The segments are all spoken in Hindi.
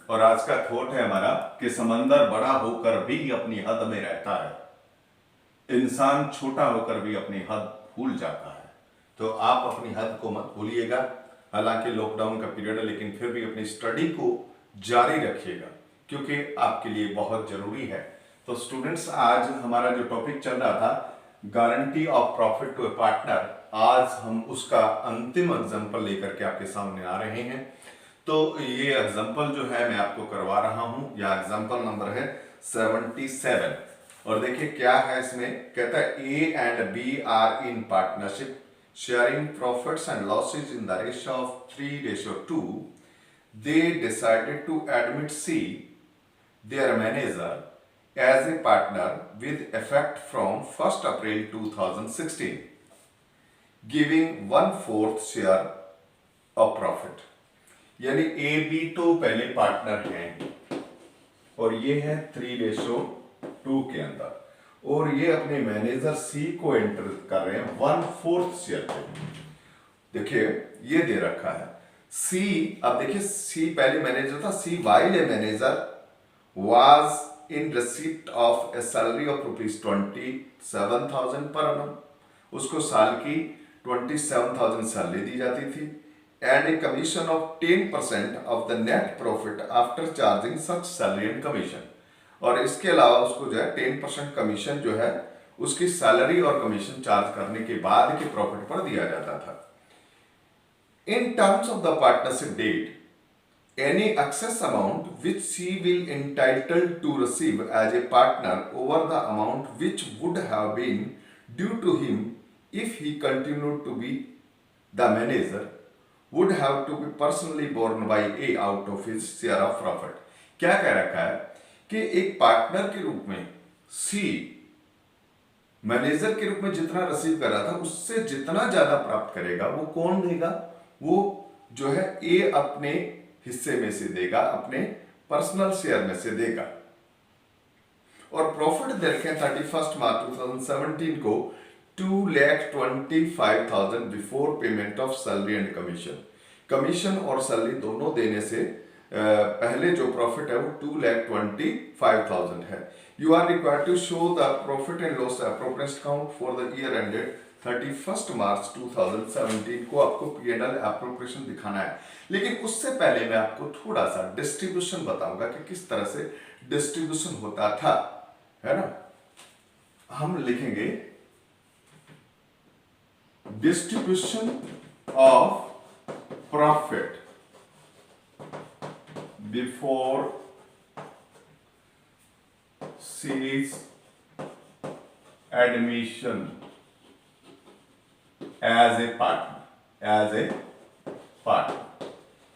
और आज का थॉट है हमारा कि समंदर बड़ा होकर भी अपनी हद में रहता है, इंसान छोटा होकर भी अपनी हद भूल जाता है। तो आप अपनी हद को मत भूलिएगा। हालांकि लॉकडाउन का पीरियड है, लेकिन फिर भी अपनी स्टडी को जारी रखिएगा, क्योंकि आपके लिए बहुत जरूरी है। तो स्टूडेंट्स, आज हमारा जो टॉपिक चल रहा था guarantee of profit to a partner, आज हम उसका अंतिम एग्जांपल लेकर के आपके सामने आ रहे हैं। तो ये एग्जांपल जो है मैं आपको करवा रहा हूं, या एग्जांपल नंबर है 77। और देखिए क्या है इसमें, कहता है A and B are in partnership sharing profits and losses in the ratio of 3:2। They decided to admit C, their manager, as a partner with effect from 1st April 2016, giving 1/4 share of profit। यानी ए बी तो पहले पार्टनर हैं और ये है 3:2 के अंदर, और ये अपने मैनेजर सी को एंटर कर रहे हैं 1/4 शेयर पे। देखिए ये दे रखा है सी। अब देखिए सी पहले मैनेजर था, C while a manager was in receipt of a salary of ₹27,000 per annum। उसको साल की 27,000 सैलरी दी जाती थी, and a commission of 10% of the net profit after charging such salary and commission. और इसके अलावा उसको जो है 10% कमीशन जो है उसकी सैलरी और कमीशन चार्ज करने के बाद के प्रॉफिट पर दिया जाता था। In terms of the partnership deed, any excess amount which she will entitled to receive as a partner over the amount which would have been due to him if he continued to be the manager would have to be personally borne by A out of his share of profit। क्या कह रखा है कि एक पार्टनर के रूप में सी मैनेजर के रूप में जितना रिसीव कर रहा था उससे जितना ज्यादा प्राप्त करेगा वो कौन देगा, वो जो है ए अपने हिस्से में से देगा, अपने पर्सनल शेयर में से देगा। और प्रॉफिट देखें 31 मार्च 2017 को 2,25,000 before payment of salary and commission. Commission और सैलरी दोनों देने से पहले जो प्रॉफिट है वो 2,25,000 है। You are required to show the profit and loss appropriation account for the year ended 31 March 2017 को आपको P&L एप्रोप्रिएशन दिखाना है। लेकिन उससे पहले मैं आपको थोड़ा सा डिस्ट्रीब्यूशन बताऊंगा कि किस तरह से डिस्ट्रीब्यूशन होता था, है ना। हम लिखेंगे distribution of profit before series admission as a partner,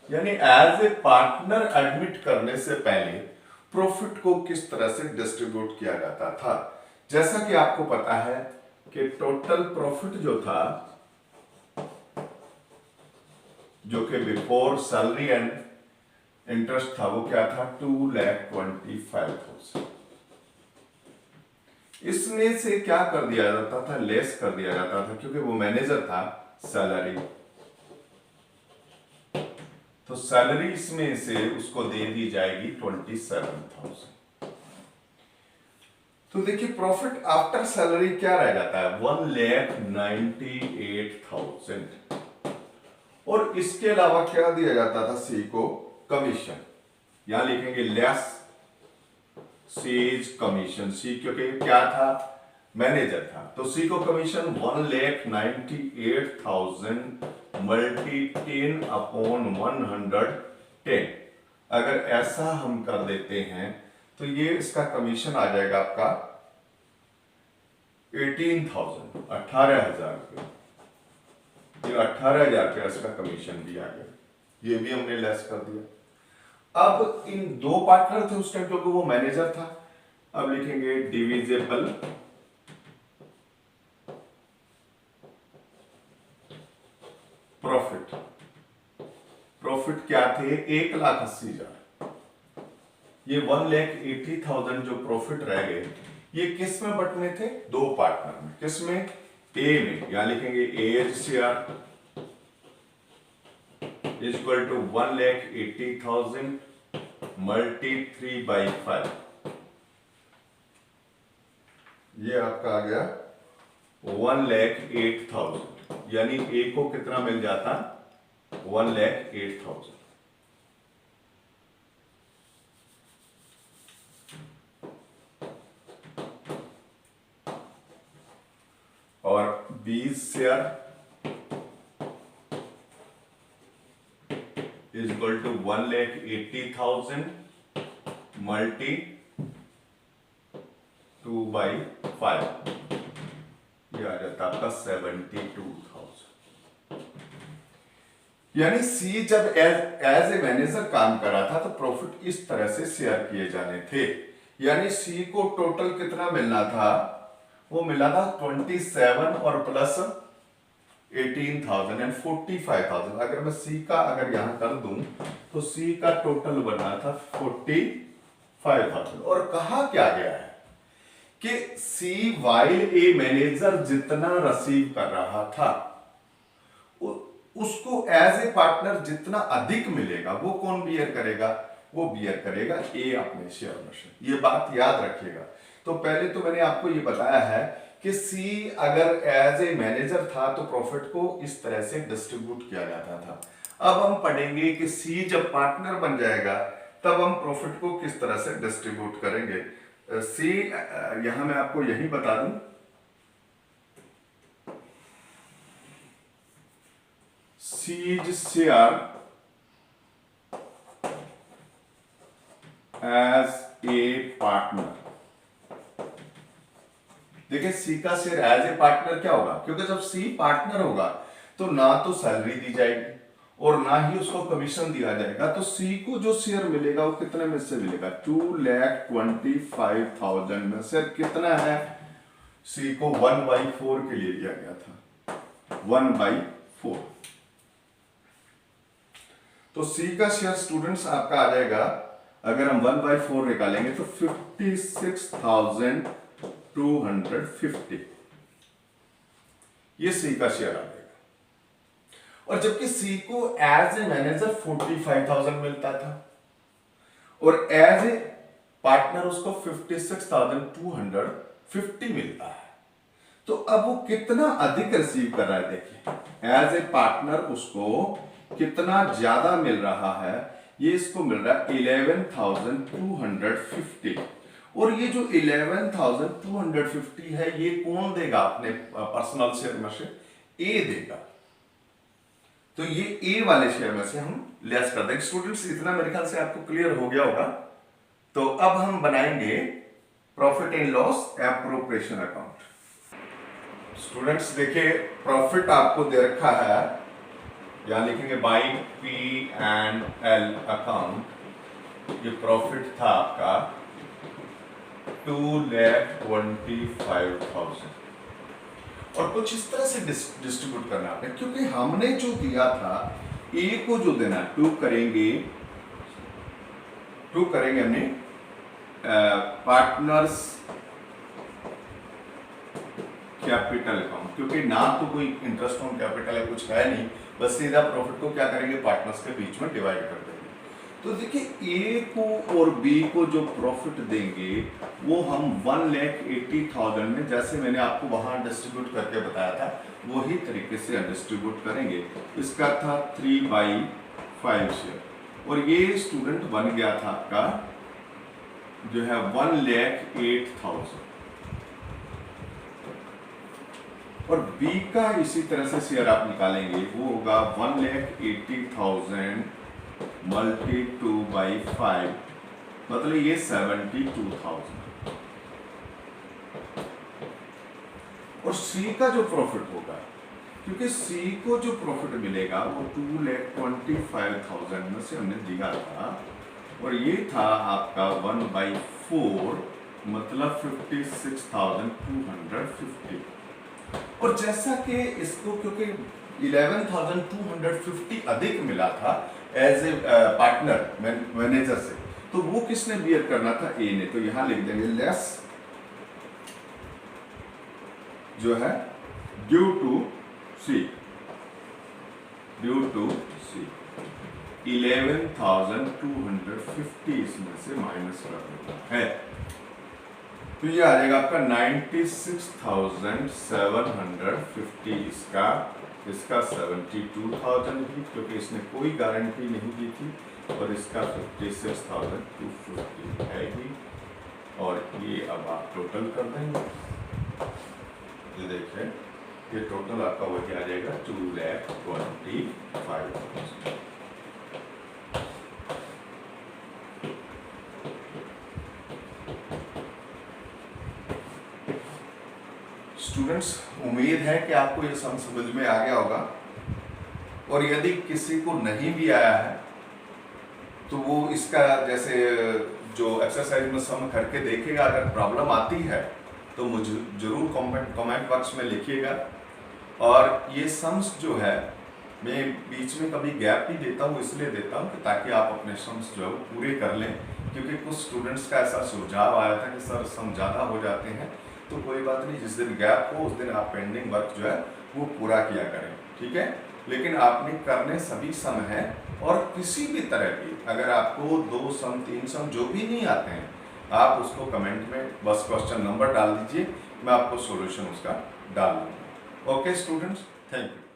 यानी एज ए पार्टनर एडमिट करने से पहले प्रॉफिट को किस तरह से डिस्ट्रीब्यूट किया जाता था। जैसा कि आपको पता है कि टोटल प्रॉफिट जो था, जो कि बिफोर सैलरी एंड इंटरेस्ट था, वो क्या था 2,25,000। इसमें से क्या कर दिया जाता था, लेस कर दिया जाता था, क्योंकि वो मैनेजर था सैलरी, तो सैलरी इसमें से उसको दे दी जाएगी 27,000। तो देखिए प्रॉफिट आफ्टर सैलरी क्या रह जाता है 1,98,000। और इसके अलावा क्या दिया जाता था सी को, कमीशन। यहां लिखेंगे लेस सीज कमीशन। सी क्योंकि क्या था, मैनेजर था, तो सी को कमीशन 1,98,000 मल्टी 10/110। अगर ऐसा हम कर देते हैं तो ये इसका कमीशन आ जाएगा आपका 18,000 रुपये। ये 18,000 रुपया इसका कमीशन भी आ गया, ये भी हमने लेस कर दिया। अब इन दो पार्टनर थे उस टाइम, क्योंकि वो मैनेजर था। अब लिखेंगे डिविजिबल प्रॉफिट। प्रॉफिट क्या थे 1,80,000। ये 1,80,000 जो प्रॉफिट रह गए, ये किस में बटने थे, दो पार्टनर में। किस में, ए में। यहां लिखेंगे A's share equal to 1,80,000 multi 3/5, ये आपका आ गया 1,08,000, यानी ए को कितना मिल जाता 1,08,000। और 20 share is equal to 1,80,000 multi 2/5, ये आ जाता आपका 72,000। यानी सी जब एज ए मैनेजर काम कर रहा था तो प्रॉफिट इस तरह से शेयर किए जाने थे। यानी सी को टोटल कितना मिलना था, वो मिला था 27 और प्लस 18,000 एंड 45,000। अगर मैं सी का अगर यहां कर दूं तो सी का टोटल बना था 45,000। और कहा क्या गया है कि सी वाइल ए मैनेजर जितना रिसीव कर रहा था उसको एज ए पार्टनर जितना अधिक मिलेगा वो कौन बियर करेगा, वो बियर करेगा ए अपने शेयर में से। ये बात याद रखिएगा। तो पहले तो मैंने आपको ये बताया है कि सी अगर एज ए मैनेजर था तो प्रॉफिट को इस तरह से डिस्ट्रीब्यूट किया जाता था। अब हम पढ़ेंगे कि सी जब पार्टनर बन जाएगा तब हम प्रॉफिट को किस तरह से डिस्ट्रीब्यूट करेंगे। सी यहां मैं आपको यही बता दूं, C's share as a partner. देखिए सी का शेयर एज ए पार्टनर क्या होगा, क्योंकि जब सी पार्टनर होगा तो ना तो सैलरी दी जाएगी और ना ही उसको कमीशन दिया जाएगा। तो सी को जो शेयर मिलेगा वो कितने में से मिलेगा, 2,25,000 में से कितना है, सी को 1/4 के लिए दिया गया था, 1/4। तो सी का शेयर स्टूडेंट्स आपका आ जाएगा, अगर हम 1/4 निकालेंगे तो 56,250, ये सी का शेयर आ जाएगा। और जबकि सी को एज ए मैनेजर 45,000 मिलता था और एज ए पार्टनर उसको 56,250 मिलता है। तो अब वो कितना अधिक रिसीव कर रहा है, देखिए एज ए पार्टनर उसको कितना ज्यादा मिल रहा है, ये इसको मिल रहा है 11,250। और ये जो 11,250 है ये कौन देगा अपने पर्सनल शेयर में से, ए देगा। तो ये ए वाले शेयर में से हम लेस कर देंगे। स्टूडेंट्स इतना मेरे ख्याल से आपको क्लियर हो गया होगा। तो अब हम बनाएंगे profit and loss appropriation account. Students देखिए प्रॉफिट आपको दे रखा है, यहां लिखेंगे बाई P&L अकाउंट। ये प्रॉफिट था आपका 2,25,000 और कुछ इस तरह से डिस्ट्रीब्यूट करना आपने, क्योंकि हमने जो दिया था ए को जो देना 2 करेंगे हमने पार्टनर्स कैपिटल अकाउंट, क्योंकि ना तो कोई इंटरेस्ट ऑन कैपिटल है, कुछ है नहीं, बस सीधा प्रॉफिट को क्या करेंगे पार्टनर्स के बीच में डिवाइड कर देंगे। तो देखिए ए को और बी को जो प्रॉफिट देंगे वो हम 1,80,000 में, जैसे मैंने आपको वहां डिस्ट्रीब्यूट करके बताया था वही तरीके से डिस्ट्रीब्यूट करेंगे। इसका था 3/5 शेयर और ये स्टूडेंट बन गया था आपका जो है 1,08,000। और बी का इसी तरह से शेयर आप निकालेंगे, वो होगा 1,80,000 मल्टी 2/5, मतलब ये 72,000। और सी का जो प्रॉफिट होगा, क्योंकि सी को जो प्रॉफिट मिलेगा वो 2,25,000 में से हमने दिया था और ये था आपका 1/4, मतलब 56,250। और जैसा कि इसको क्योंकि 11,250 अधिक मिला था एज ए पार्टनर मैनेजर से, तो वो किसने बियर करना था, ए ने। तो यहां लिख देंगे लेस जो है ड्यू टू सी। 11,250 इसमें से माइनस कर देना है, तो ये आ जाएगा आपका 96,750। इसका 72,000 भी, क्योंकि इसने कोई गारंटी नहीं दी थी, और इसका 56,250 है ही। और ये अब आप टोटल कर देंगे, ये देखिए ये टोटल आपका वही आ जाएगा 2,25,000। स्टूडेंट्स, उम्मीद है कि आपको ये सम समझ में आ गया होगा, और यदि किसी को नहीं भी आया है तो वो इसका जैसे जो एक्सरसाइज में सम करके देखेगा। अगर प्रॉब्लम आती है तो मुझे जरूर कमेंट बॉक्स में लिखिएगा। और ये सम्स जो है मैं बीच में कभी गैप भी देता हूँ, इसलिए देता हूँ कि ताकि आप अपने सम्स जो है वो पूरे कर लें, क्योंकि कुछ स्टूडेंट्स का ऐसा सुझाव आया था कि सर सम ज़्यादा हो जाते हैं। तो कोई बात नहीं, जिस दिन गैप हो उस दिन आप पेंडिंग वर्क जो है वो पूरा किया करें, ठीक है। लेकिन आपने करने सभी सम है, और किसी भी तरह की अगर आपको 2 सम 3 सम जो भी नहीं आते हैं, आप उसको कमेंट में बस क्वेश्चन नंबर डाल दीजिए, मैं आपको सॉल्यूशन उसका डाल दूँगा। Okay students, thank you.